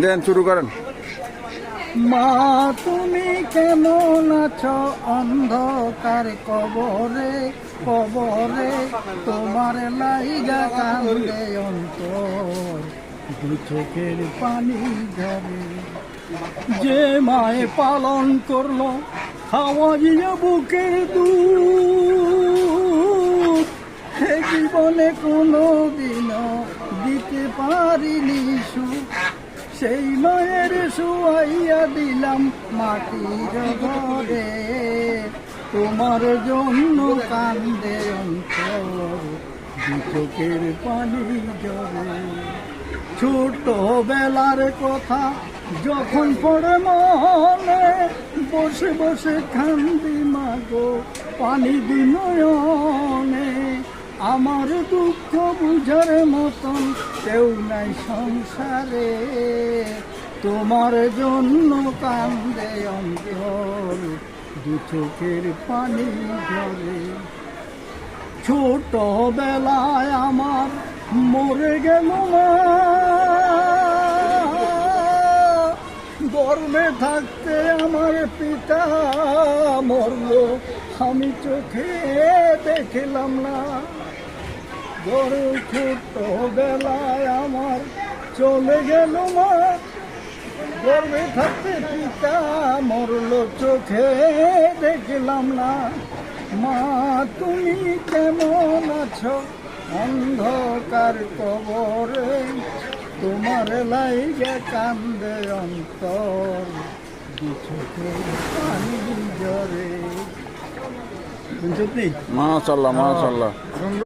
দেন শুরু করেন। মা তুমি কেমন আছো অন্ধকার কবরে কবরে, তোমার লাইগা কান্দে অন্তর, দু চোখের পানি ঝরে। যে মায়ে পালন করলো খাওয়াইয়া বুকের দুধ, সে জীবনে কোনো দিনও দিতে পারিনি সুখ, সেই মায়ের শুয়াইয়া দিলাম মাটির ঘরে, তোমার জন্য কান্দে অন্তর, দু চোখের পানি ঝরে। ছোট বেলার কথা যখন পড়ে মনে, বসে বসে কান্দি মাগো পানি বিনয়নে, আমার দুঃখ বুঝার মতন কেউ নাই সংসারে, তোমার জন্য কান্দে অন্তর, দু চোখের পানি ঝরে। ছোট বেলায় আমার মরে গেল না, গর্ভে থাকতে আমার পিতা মরল, আমি চোখে দেখলাম না। বড় ছোট বেলায় আমার চলে গেল মা, গর্ভে থাকতে পিতা মরল, চোখে দেখলাম না। মা তুমি কেমন আছো অন্ধকার কবরে, তোমার লাইগা কান্দে অন্তর, দু চোখের পানি ঝরে। মাশাআল্লাহ মাশাআল্লাহ।